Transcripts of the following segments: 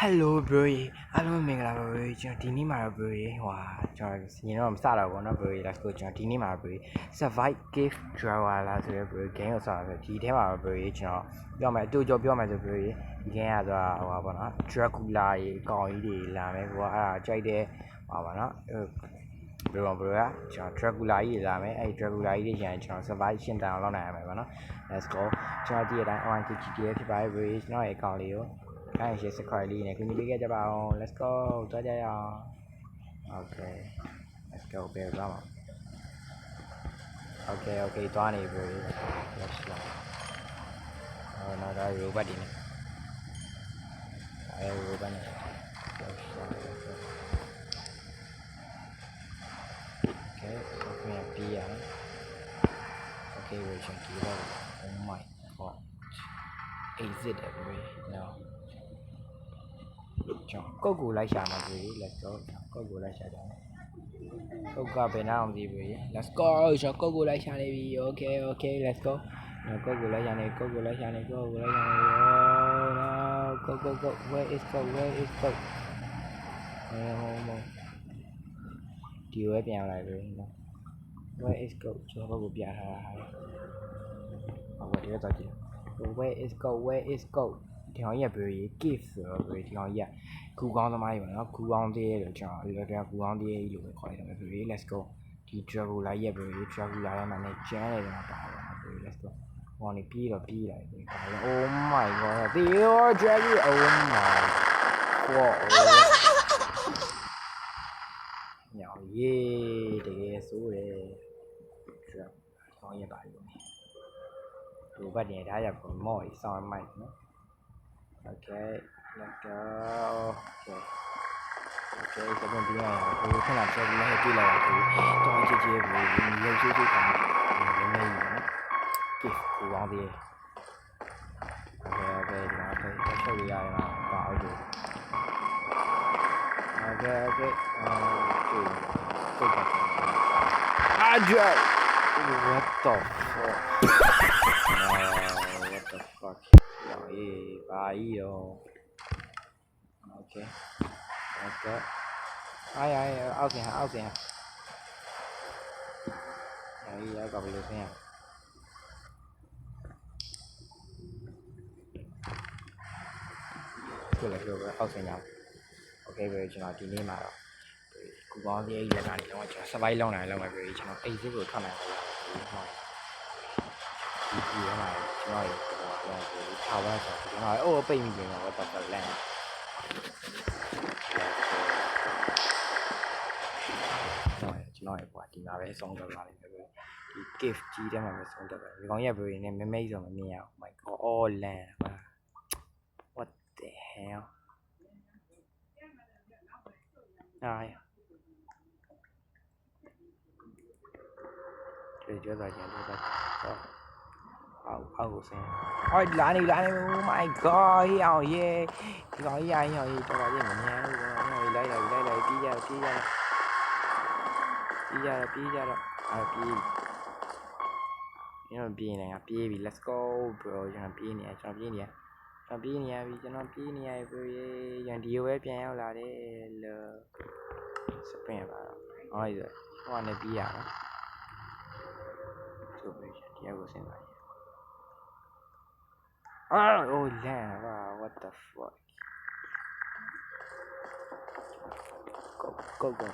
Hello bro အားလုံးမင်္ဂလာပါ bro ကျွန်တော်ဒီနေ့မှာတော့ bro ဟွာကျွန်တော်ညီတော့မစတော့ဘူးเนาะ bro let's go ကျွန်တော်ဒီနေ့မှာ bro survive cave drawer လာဆိုရယ် bro game ကိုစတာဆိုဒီထဲမှာ bro ကျွန်တော်ပြောမယ်အတူကြောပြောမယ်ဆို bro ဒီထဲကဆိုတာဟွာပေါ့နော် Dracula ရေကောင်ကြီးတွေလာမယ်ကွာအဲ့ဒါကြိုက်တဲ့ဟွာပါเนาะbro ကကျွန်တော် Dracula ကြီးလာမယ်အဲ့ Dracula ကြီးတွေကျရင်ကျွန်တော် survive ရှင်းတန်အောင်လုပ်နိုင်ရမယ်ပေါ့နော် let's go ကျွန်တော်ဒီအတိုင်း ONKGTA ဖြစ်ပါတယ် bro ကျွန်တော်ရဲ့အကောင့်လေးကိုအဲ့ဒီ subscribe လေးနဲ့ကူညီပေးခဲ့ကြပါအောင် let's go သွားကြရအောင် okay let's go ပဲသွားပါ okay သွားနေပြီ let's go နောက်တော့ robot ဒီနေ့အဲ robot နဲ့ let's go okay ပြန်ပြီးရအောင် okay ဝေချင်ကြည့်တော့ oh my god exit every noကျွန်တော်ကုတ်ကိုလိုက်ရှာမှာပြီ let's go ကုတ်ကိုလိုက်ရှာကြအောင်ကုတ်ကဘယ်နာအောင်ဒီပြီ let's go ကျွန်တော်ကုတ်ကိုလိုက်ရှာနေပြီ okay let's go ကုတ်ကိုလိုက်ရှာနေgo no go where is go ဒီဝဲပြန်လိုက်ပြီ where is go ကျွန်တော်ကုတ်ကိုပြထားတာဟုတ်ဒီတော့ကြည့် where is go ဒီကောင်ကြီးကဘယ်လို cave ဆိုတော့ဘယ်ဒီကောင်ကြီးကကူကောင်းသမားကြီးပေါ့နော်ကူကောင်းသေးရဲ့လို့ကျွန်တော်အဲ့ဒါကူကောင်းသေးရဲ့လို့ပဲခေါ်ရတယ်ဘယ်လို let's go ဒီ Dracula ရဲ့ဘယ်လို Dracula ရဲ့မှာနဲ့ကျန်းနေတယ်မှာပါတော့ဘယ်လို let's go ဟောနေပြေးလိုက်ပြီဒါလည်း oh my god ဒီ Dracula oh my god ညောင်ရေးတကယ်ဆိုးတယ် Dracula ကောင်းရပါလို့ဒီဘက်တင်ထားရပုံမော်ဆောင်းမိုက်နော် okay let's go okay စပန်ပြရအောင်ဟိုခဏချက်ပြီးလည်းပြေးလာတာကိုတော့ကြည့်ကြည့်ပြီးရုပ်ရှိတာနည်းနည်းနော် gift ကိုပေါင်းသေး okay ဒီမှာတော့ချက်ရရတယ်မှာပါအောင်လို့ okay စိတ်ပါ Adrian what the fuck what the fuck bahaya okay ai ao kìa ai gặp được nha cứ lại rồi ao kìa nhau ok rồi chúng nó đi đi mà rồi cũng có cái gì là nó cho sao bay lâu này lâu mà rồi chúng nó ấy chứ vừa không này là gì này chúng nó thao ra rồi chúng nó ô pin gì mà tập tập lên rồi chúng nó quả thì nào đấy xong rồi là cái gift chi đó mà xong rồi cái con nhà vừa này mấy rồi mà mèo mày có all land mà what the hell ai rồi chưa rồi xem ôi lại này oh my god heo yeah gọi ai rồi cho gọi với mình nha rồi đây đi ra đó nhưng mà pi này pi vì let's go bro cho nó pi này vì cho nó pi này bro dàn điều ấyပြန်လာတယ်了စပင်ပါတော့ဟောရဟောနေပြီးရအောင်ဆိုပြီးတရားကိုစဉ်းစားရoh land wow what the fuck go man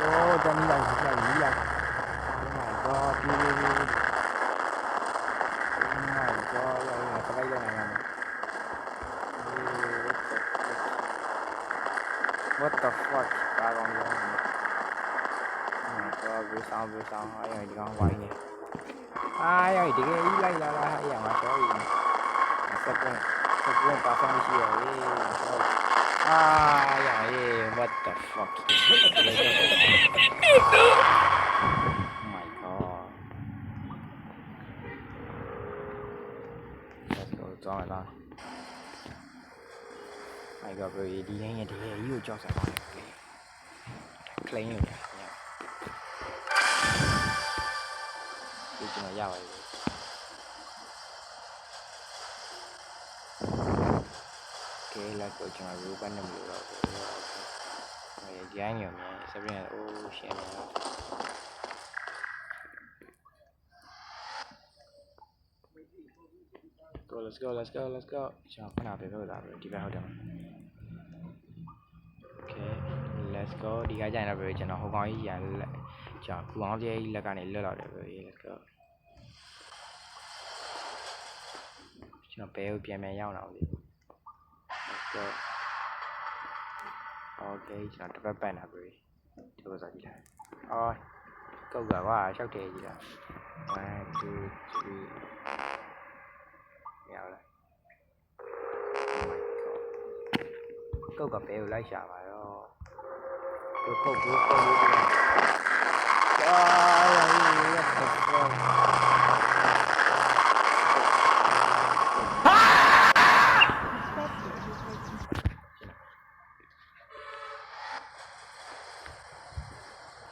oh dan ni lại oh my god đi oh my god là cái đây này what the fuck ba con luôn oh my god vừa xong ai ơi đi con quay nè ai ơi đi cái ý lấy ra hay là mà số gì sắp lên ba phong chi rồi ai ơi what the fuck oh my god let's go cho mày ta mày gặp rồi đi nhanh thì yêu cho sao clean rồi nha đi cho nó ra rồi Okay, let's go ကျွန်တော် robot နဲ့မလို့တော့ဘူး okay ဒီအိုင်းညောင်မြန် Sabrina အိုးရှင်းနေတော့ go let's go ကျွန်တော်ခဏပဲပြောတာပဲဒီဘက်ဟုတ်တယ် okay let's go ဒီကကြရင်တော့ပဲကျွန်တော်ဟိုကောင်ကြီးရလက်ကျွန်တော်ကူအောင်ကြီးလက်ကနေလွတ်လာတယ်ပဲ let's go ကျွန်တော်ဘဲကိုပြန်ရောက်လာအောင်လေ let's go okay ကျွန်တော်တစ်ပတ်ပတ်နေတာပဲဒီလိုစားကြည့်လိုက်အော်ကောက်ကကွာရှောက်တယ်ကြီးလား1 2 3ရအောင်ကောက်ကဘဲကိုလိုက်ရှာပါတော့ကောက်လို့အာရရ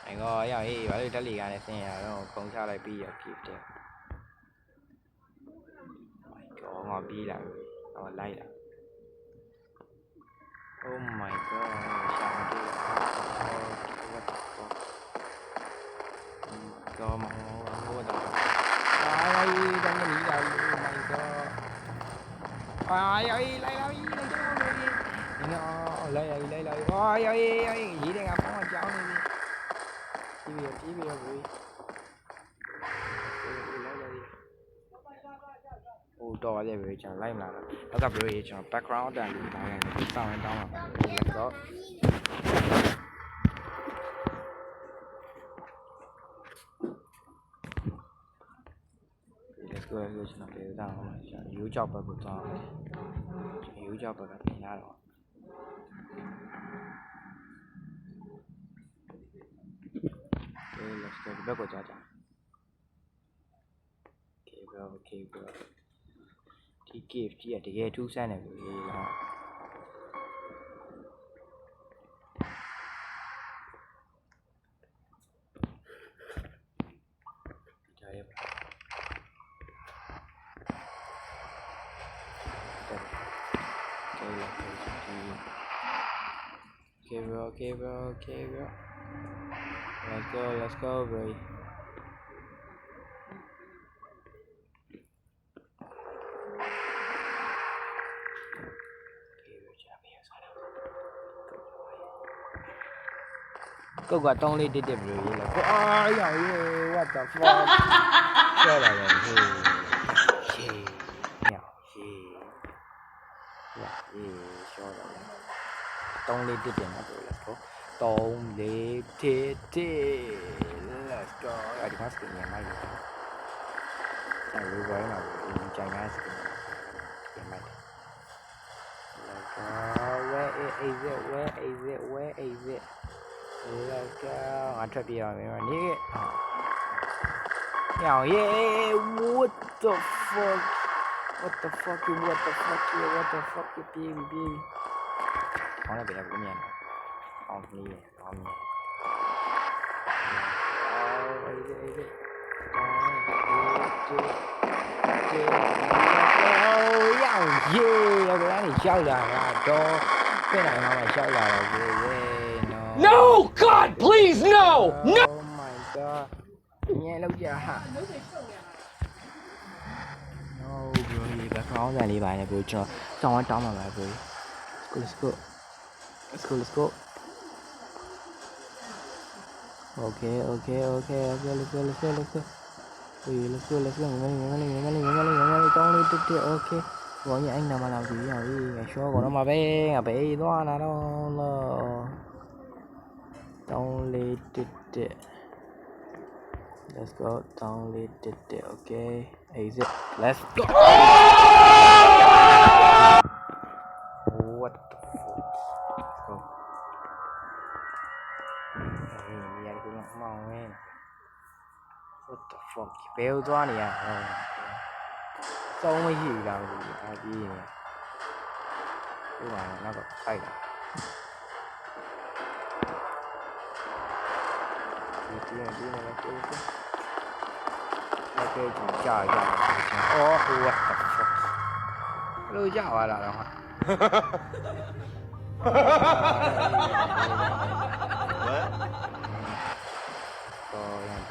အဲ့ကောရောက်ဟေးဘာလို့တက်လီကလည်းဆင်းရတော့ခုံချလိုက်ပြီးရဖြစ်တယ် oh my god ငါပြေးလာပြီဟောလိုက်လာ oh my god ရှာမတွေ့ what the fuck ကောမဟုတ်တော့အာရီတန်းနေလာ oh my god အာရီလိုက်လာပြီနော်လိုက်လာအာရီရေးတယ်ကပေါင်းကြောင်းနေပြီပြေးပြီဘူးလိုက်လာပြီဟိုတော့ရတယ်ပဲကျွန်တော်လိုက်မလာတော့နောက်ကဘရိုရေးကျွန်တော် background အတန်လေးတိုင်းတယ်စောင့်ရင်တောင်းပါမယ် let's go let's go ကျွန်တော်ပြေးတောင်းအောင်ကျွန်တော်ရိုးကြောက်ဘက်ကိုတောင်းအောင်ကျွန်တော်ရိုးကြောက်ဘက်ကပြင်ရတော့ let's go ဒီဘက်ကိုကြာကြာ okay bro ဒီ cave ကြီးကတကယ်ထူးဆန်းတယ်ဗျာကြာရပါ okay bro let's go broကောက်ကတောင်းလေးတက်ဘလို့ရေးလဲအာရောင်ရေး what the fuck ပြောလာတယ်ဟေးရှေးညောင်ရှေးရအေးရှောလာတယ်တောင်းလေးတက်တယ်နော်ပြောလဲပေါ့တောင်းလေးတက် let's go အဲ့ဒီမှာစကင်ရမိုက်တယ်အဲ့လိုပဲနော်ဒီကြိုင်ရစကင်ရမိုက်တယ် let's go where is it let's go ငါထွက်ပြရမယ်နေညောင်ရေး what the fuck baby ဟောလည်းပြရဘူးမြန်အောင်နေအောင်နေရောင်ရေးတော့ကလည်းရှောက်လာတော့ပြင်နိုင်မှာရှောက်လာတော့ဘယ် No, God, please, no! No! Oh my god. ညံလောက်ကြဟာ No bro ဒီ background ဆန်လေးပါနေ bro ကျွန်တော်တောင်းပါမယ် bro. Let's go. Okay. Let's go. Let's go. Con đi tiếp. Okay. Gọi như anh nào mà làm gì rồi đi, show của nó mà bé, bé đó là nó don't let it. Let's go, don't let it. Okay, exit. Let's go. What the fuck? Let's go. Hey, cũng không mau nghe. What the fuck? Béo quá nè. Sao mới gì đâu ai đi nè. Cái mà nó còn thay rồi. Đi này ok chúng chờ. Oh what the fuck. Lưu chào à là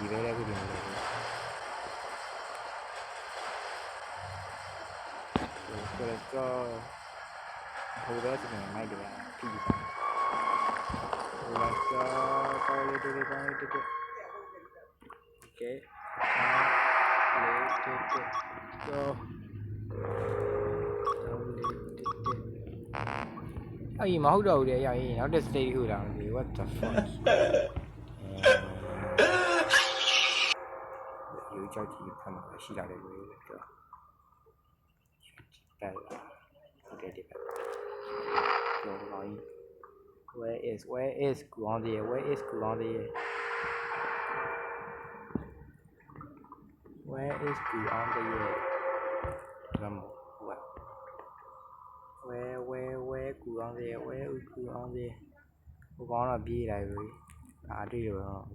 ဒီပဲလည်းခုဒီလိုလေဆိုတော့ဟိုတော့ဒီမိုက်တယ်ပြီးပြီဟိုတော့တော်လေးတွေကောင်းလေးတွေโอเคလေးတွေတော့အေးမဟုတ်တော့ဘူးလေရောက်ရင်နောက်တစ် stage ခုလာမသိ what the fuck 有交集他们希腊的有一个带了这地方有老鹰 where is 古昂的 where is 古昂的 where is 古昂的什么 where 古昂的 where is 古昂的我讲了别来喂啊对了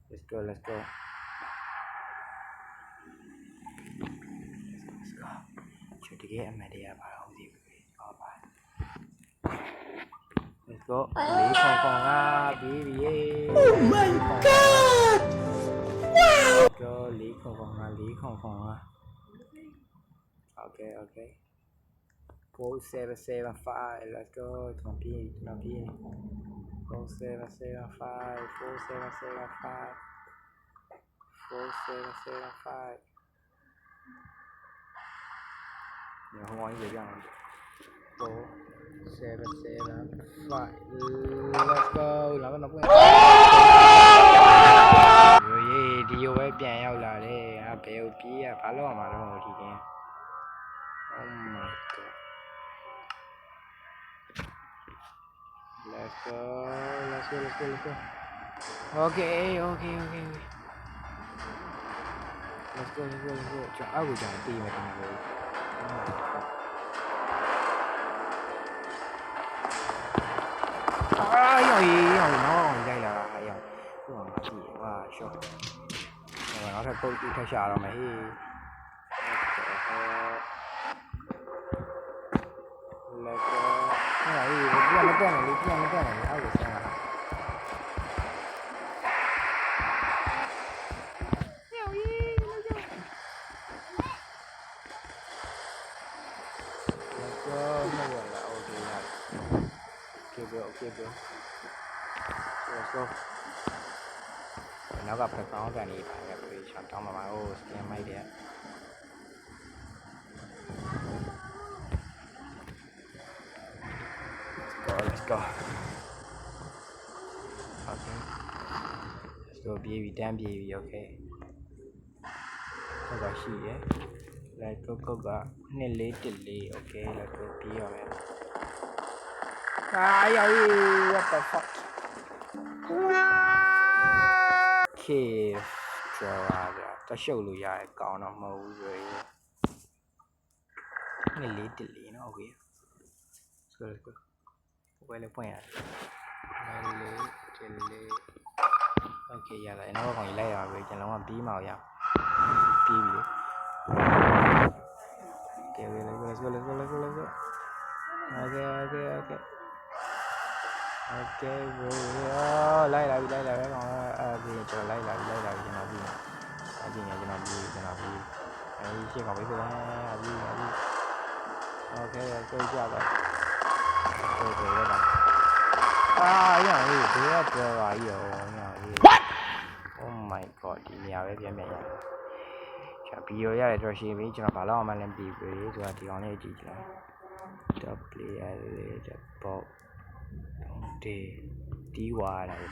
let's go let's goတကယ်အမှန်တရားပါတော့မသိဘူး။ဟောပါ Let's go လေးခေါင်ခေါင်ကပြီးပြီ။ Oh my god Let's go လေးခေါင်ခေါင်ကလေးခေါင်ခေါင်က Okay okay 4775 Let's go ကျွန်တော်ပြေး 4775 4775 4775然后往一这样4 7 7 5 Let's go လာတော့ပွင့်ရေးဒီရောပဲပြန်ရောက်လာတယ်ငါဘယ်ကိုပြေးရဘာလို့အောင်မှာတော့ဒီကင်း Oh my god Let's go Let's go Let's go Let's go Okay Okay Okay Let's go Let's go Let's go ကျွန်တော်အောက်ကိုကျွန်တော်ပြေးမယ်တမန်လို့ရောက်နော်ရိုက်လာတာရောက်ဟိုမှာကြည့်ဝါရှော့နောက်ထပ်ပုတ်ထက်ရှာတော့မယ်ဟေးလက်ကောဟေးပြန်မတက်နဲ့လေပြန်မတက်နဲ့အောက်ကိုဆင်းလာတာOkay bro Let's go နောက်ကဖက်ကောင်းကန်နေပါတယ်ပြေချောင်းတောင်းပါပါဟိုစတင်မိုက်တယ် Let's go Okay Let's go ပြေးပြီတန်းပြေးပြီ Okay ဟုတ်ပါရှိရဲ့ Let's go က2414 Okay Let's go ပြေးရမယ်Ay, what the fuck? Cave drawer တရှုပ်လို့ရတယ်ကောင်းတော့မဟုတ်ဘူးဆိုရင်နည်းလေးတလီနော် Okay ဆိုတော့ဘယ်လိုပွင့်ရတယ်နည်းလေးတလီ Okay ရတယ်နောက်ကောင်ကြီးလိုက်ရပါပဲကျွန်တော်ကပြီးမှရပြီးပြီ Okay let's go Okay Okay bro လိုက်လာပြီပဲကောင်အဲ့ကျွန်တော်လိုက်လာပြီကျွန်တော်ပြီးအကြည့်နေကျွန်တော်ပြီးအဲ့ရှေ့ကောင်ပဲဆိုတယ်အပြီး Okay ကိုကြပါOkay ရတာရဟေးဘယ်ကပြောပါကြီးရောညာဟေး Oh my god ဒီနေရာပဲပြန်ပြန်ရကျွန်တော်ဗီဒီယိုရတယ်တော့ရှင်းပြီကျွန်တော်ဘာလို့အောင်မလဲပြီးပြီဆိုတာဒီကောင်လေးကြည့်ကြည့် Top player တဲ့ပေါ့ဒီဝါလာတယ်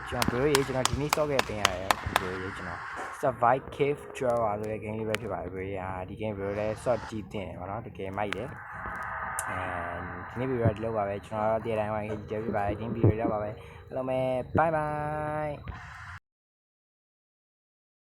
ကျွန်တော်ပြောရေးကျွန်တော်ဒီနေ့စော့ခဲ့တင်ရတယ်ပြောရေးကျွန်တော် Survive Cave Drawer ဆိုတဲ့ game လေးပဲဖြစ်ပါတယ်ပြောရေးဒီ game ပြောလဲ short ကြည့်တင်ပါတော့တကယ်မိုက်တယ်ဒီနေ့ဗီဒီယိုဒီလောက်ပါပဲကျွန်တော်တို့တရားတိုင်းဝိုင်းကြည့်ကြပါဒီဗီဒီယိုတော့ပါပဲအားလုံးပဲ bye bye